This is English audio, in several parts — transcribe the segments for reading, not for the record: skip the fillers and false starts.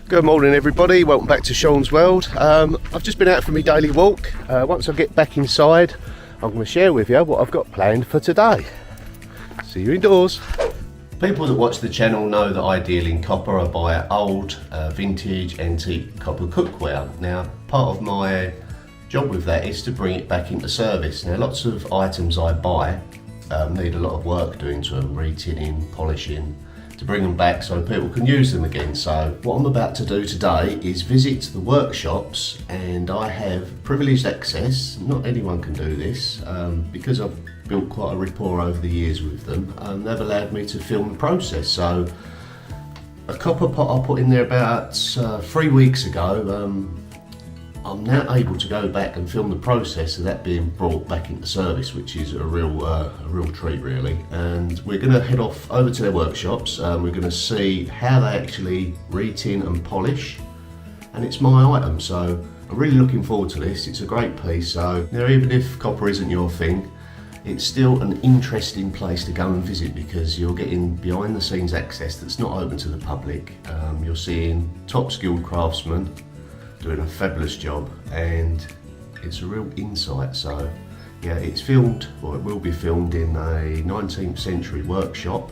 Good morning everybody, welcome back to Sean's World. I've just been out for my daily walk. Once I get back inside, I'm going to share with you what I've got planned for today. See you indoors. People that watch the channel know that I deal in copper. I buy old, vintage, antique copper cookware. Now, part of my job with that is to bring it back into service. Now, lots of items I buy need a lot of work doing to them, re-tinning, polishing, to bring them back so people can use them again. So what I'm about to do today is visit the workshops, and I have privileged access. Not anyone can do this, because I've built quite a rapport over the years with them. They've allowed me to film the process. So a copper pot I put in there about 3 weeks ago, I'm now able to go back and film the process of that being brought back into service, which is a real treat really. And we're going to head off over to their workshops. We're going to see how they actually re-tin and polish, and it's my item, so I'm really looking forward to this. It's a great piece, so you know, even if copper isn't your thing, it's still an interesting place to go and visit, because you're getting behind the scenes access that's not open to the public. You're seeing top skilled craftsmen doing a fabulous job, and it's a real insight. So yeah, it's filmed, or it will be filmed, in a 19th century workshop.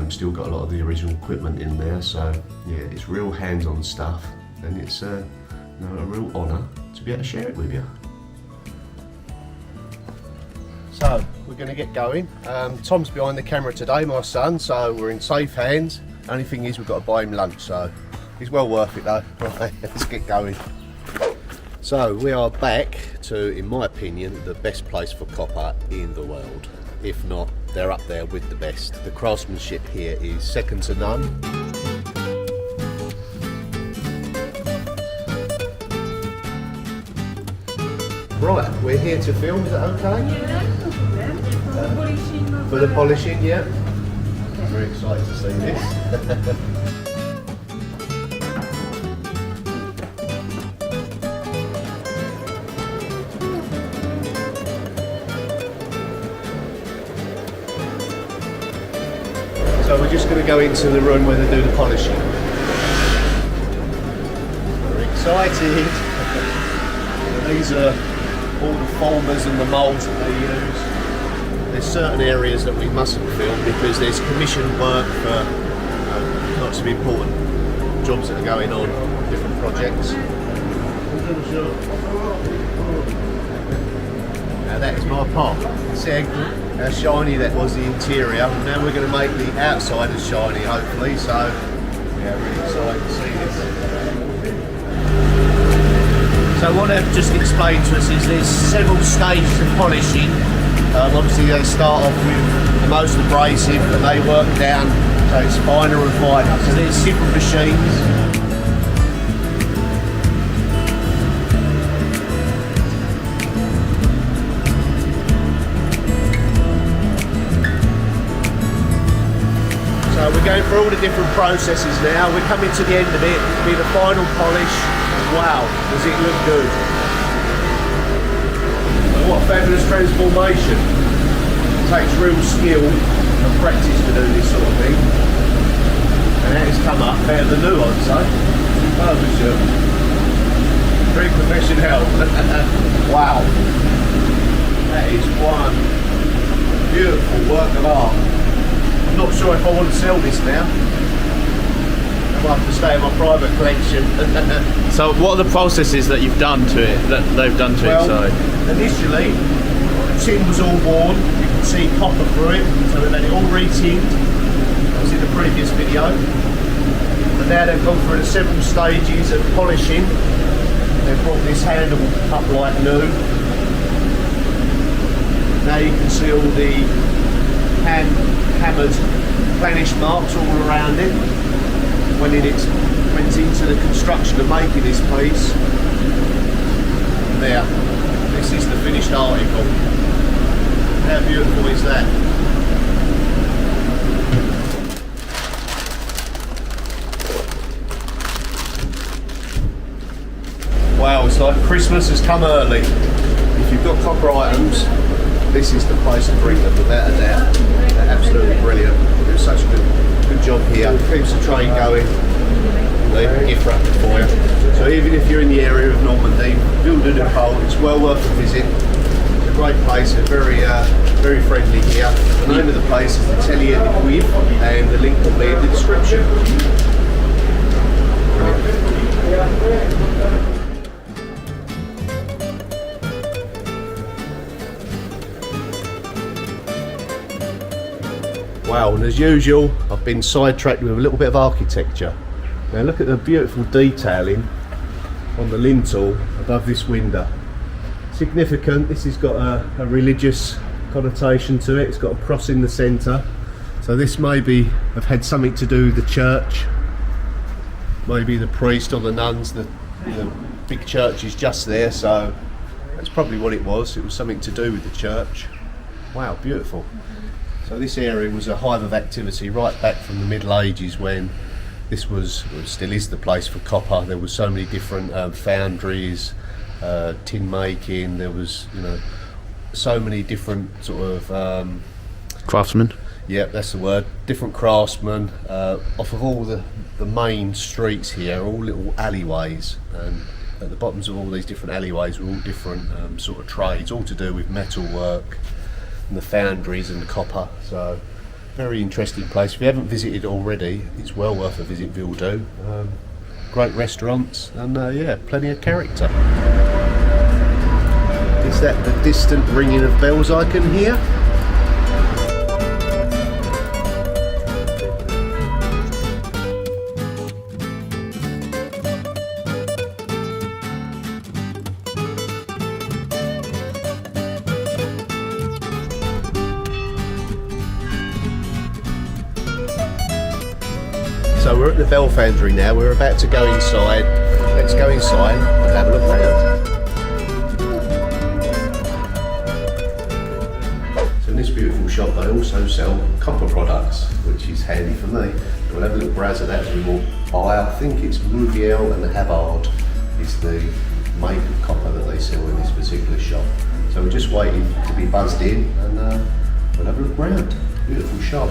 Still got a lot of the original equipment in there, so yeah, it's real hands-on stuff, and it's a real honour to be able to share it with you. So we're going to get going. Tom's behind the camera today, my son, so we're in safe hands. Only thing is, we've got to buy him lunch, so he's well worth it though. Right, let's get going. So we are back to, in my opinion, the best place for copper in the world. If not, they're up there with the best. The craftsmanship here is second to none. Right, we're here to film, is that okay? Yeah, no problem. For the polishing, yeah. Very excited to see this. So we're just going to go into the room where they do the polishing. We're excited. These are all the folders and the moulds that they use. There's certain areas that we mustn't film because there's commissioned work for lots of important jobs that are going on, different projects. Now that is my pot. See how shiny that was, the interior. Now we're going to make the outside as shiny, hopefully. So yeah, really excited to see this. So what they've just explained to us is there's several stages of polishing. Obviously they start off with the most abrasive, and they work down so it's finer and finer. So there's different machines. So we're going through all the different processes now. We're coming to the end of it. It'll be the final polish. Wow, does it look good? And what a fabulous transformation. It takes real skill and practice to do this sort of thing. And that has come up better than new, I'd say. Oh, monsieur. Very professional. Wow. That is one beautiful work of art. I'm not sure if I want to sell this now. I might have to stay in my private collection. So what are the processes that you've done to it, that they've done to it? So initially, the tin was all worn. You can see copper through it, so they've had it all re-tinned. That was in the previous video. But now they've gone through the several stages of polishing. They've brought this handle up like new. Now you can see all the hammered Spanish marks all around it when it went into the construction of making this piece. There, this is the finished article. How beautiful is that? Wow, it's like Christmas has come early. If you've got copper items, this is the place to bring them, without a doubt. They're absolutely brilliant. They do such a good job here. Keeps the train going. They give bracket for you. So even if you're in the area of Normandy, Ville de Pole, it's well worth a visit. It's a great place, they're very friendly here. The name of the place is the Atelier de Cuivre, and the link will be in the description. Wow, and as usual, I've been sidetracked with a little bit of architecture. Now look at the beautiful detailing on the lintel above this window. Significant, this has got a religious connotation to it. It's got a cross in the centre. So this maybe have had something to do with the church. Maybe the priest or the nuns, the big church is just there, so that's probably what it was. It was something to do with the church. Wow, beautiful. So this area was a hive of activity right back from the Middle Ages, when this was, well, still is the place for copper. There was so many different foundries, tin making. There was, you know, so many different sort of Craftsman. yeah, that's the word. Different craftsmen off of all the main streets here, all little alleyways, and at the bottoms of all these different alleyways were all different sort of trades, all to do with metal work and the foundries and the copper. So very interesting place. If you haven't visited already, it's well worth a visit. Ville du. Great restaurants and yeah, plenty of character. Is that the distant ringing of bells I can hear? So we're at the Bell Foundry now. We're about to go inside. Let's go inside and have a look around. So in this beautiful shop they also sell copper products, which is handy for me. We'll have a little browse of that as we walk by. I think it's Mouviel and Havard is the make of copper that they sell in this particular shop. So we're just waiting to be buzzed in and we'll have a look around. Beautiful shop.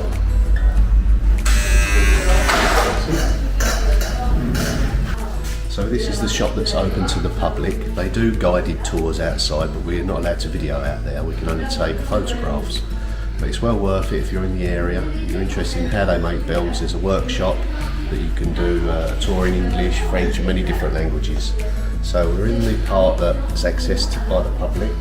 So this is the shop that's open to the public. They do guided tours outside, but we're not allowed to video out there. We can only take photographs. But it's well worth it if you're in the area, you're interested in how they make bells. There's a workshop that you can do a tour in English, French and many different languages. So we're in the part that's accessed by the public.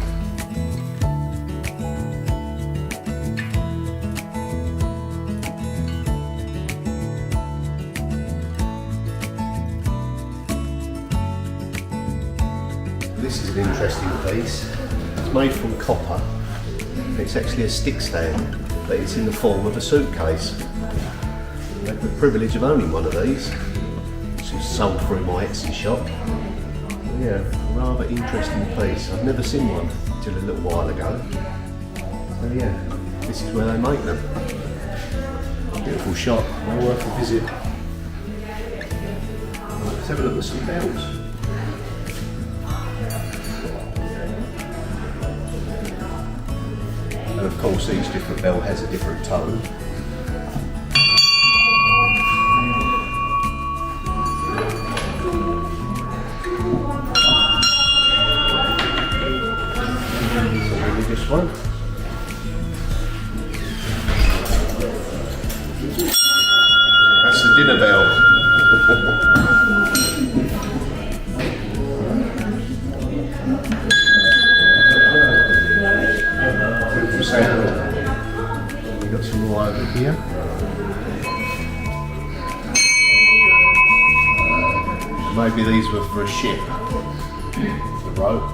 This is an interesting piece. It's made from copper. It's actually a stick stand, but it's in the form of a suitcase. I have the privilege of owning one of these, which is sold through my Etsy shop. Yeah, rather interesting piece. I've never seen one until a little while ago. So yeah, this is where they make them. Beautiful shop, well worth a visit. Let's have a look at some bells. And of course each different bell has a different tone. So maybe this one. That's the dinner bell. We've got some more over here. Maybe these were for a ship, the rope.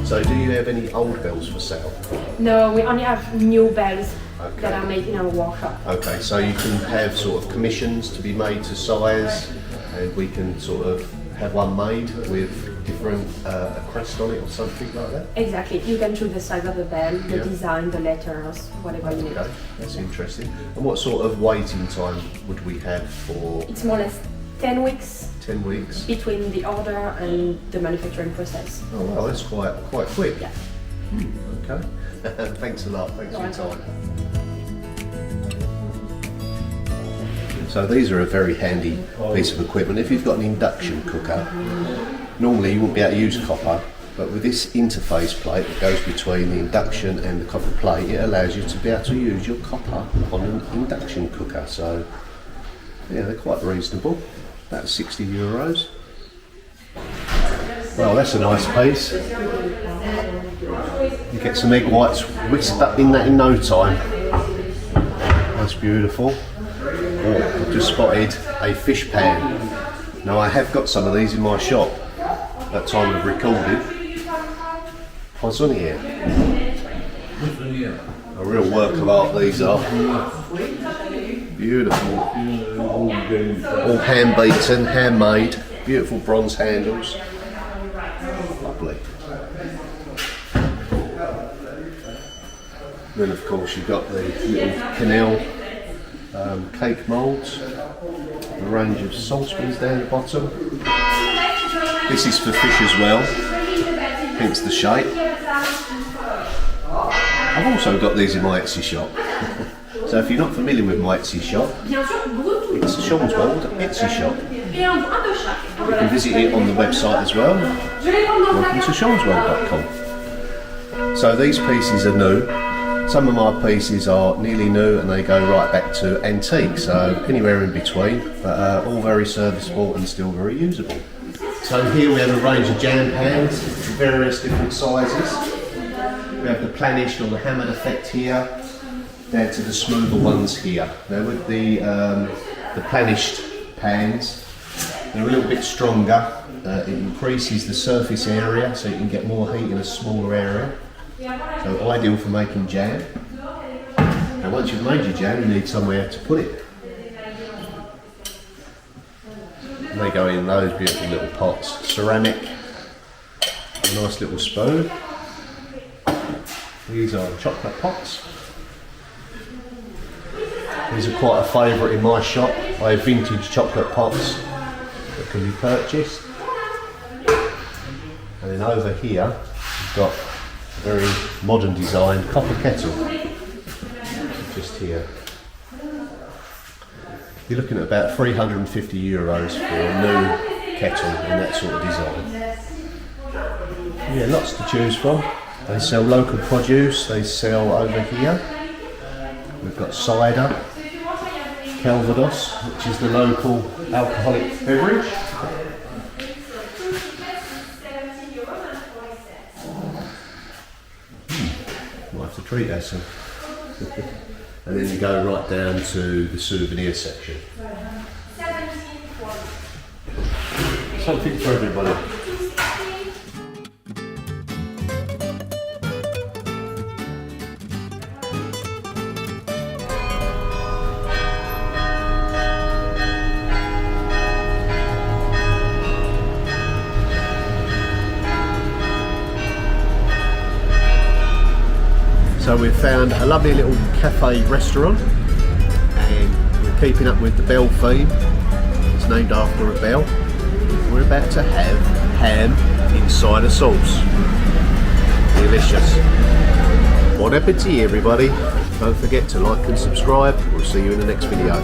So do you have any old bells for sale? No, we only have new bells Okay. that are made in our workshop. Okay, so you can have sort of commissions to be made to size, and we can sort of have one made with different a crest on it or something like that. Exactly. You can choose the size of the bell, the Yeah. design, the letters, whatever you need. Okay, that's interesting. And what sort of waiting time would we have for It's more or less 10 weeks 10 weeks? between the order and the manufacturing process. Oh well, that's quite quick. Yeah. Okay. Thanks a lot. Thanks for your time. So these are a very handy piece of equipment. If you've got an induction cooker, normally you wouldn't be able to use copper, but with this interface plate that goes between the induction and the copper plate, it allows you to be able to use your copper on an induction cooker. So yeah, they're quite reasonable, about €60. Well, that's a nice piece. You get some egg whites whisked up in that in no time. That's beautiful. Oh, I've just spotted a fish pan. Now I have got some of these in my shop at time of recording. What's on here? A real work of art these are. Beautiful. All hand beaten, handmade. Beautiful bronze handles. Lovely. Then of course you've got the little canal cake moulds, a range of saucepans down the bottom. This is for fish as well, hence the shape. I've also got these in my Etsy shop. So if you're not familiar with my Etsy shop, it's Sean's World Etsy shop. You can visit it on the website as well. Welcome to seansworld.com. So these pieces are new. Some of my pieces are nearly new and they go right back to antique, so anywhere in between, but all very serviceable and still very usable. So here we have a range of jam pans, various different sizes. We have the planished or the hammered effect here, down to the smoother ones here. Now with the planished pans, they're a little bit stronger. It increases the surface area so you can get more heat in a smaller area. So ideal for making jam. And once you've made your jam, you need somewhere to put it. And they go in those beautiful little pots. Ceramic, a nice little spoon. These are chocolate pots. These are quite a favourite in my shop. I have vintage chocolate pots that can be purchased. And then over here, we've got a very modern design copper kettle. Just here. You're looking at about €350 for a new kettle in that sort of design. Yeah, lots to choose from. They sell local produce, they sell over here. We've got cider, Calvados, which is the local alcoholic beverage. Might have to treat ourselves. And then you go right down to the souvenir section. Something for everybody. So we've found a lovely little cafe restaurant and we're keeping up with the bell theme. It's named after a bell. We're about to have ham inside a sauce. Delicious. Bon appetit everybody. Don't forget to like and subscribe. We'll see you in the next video.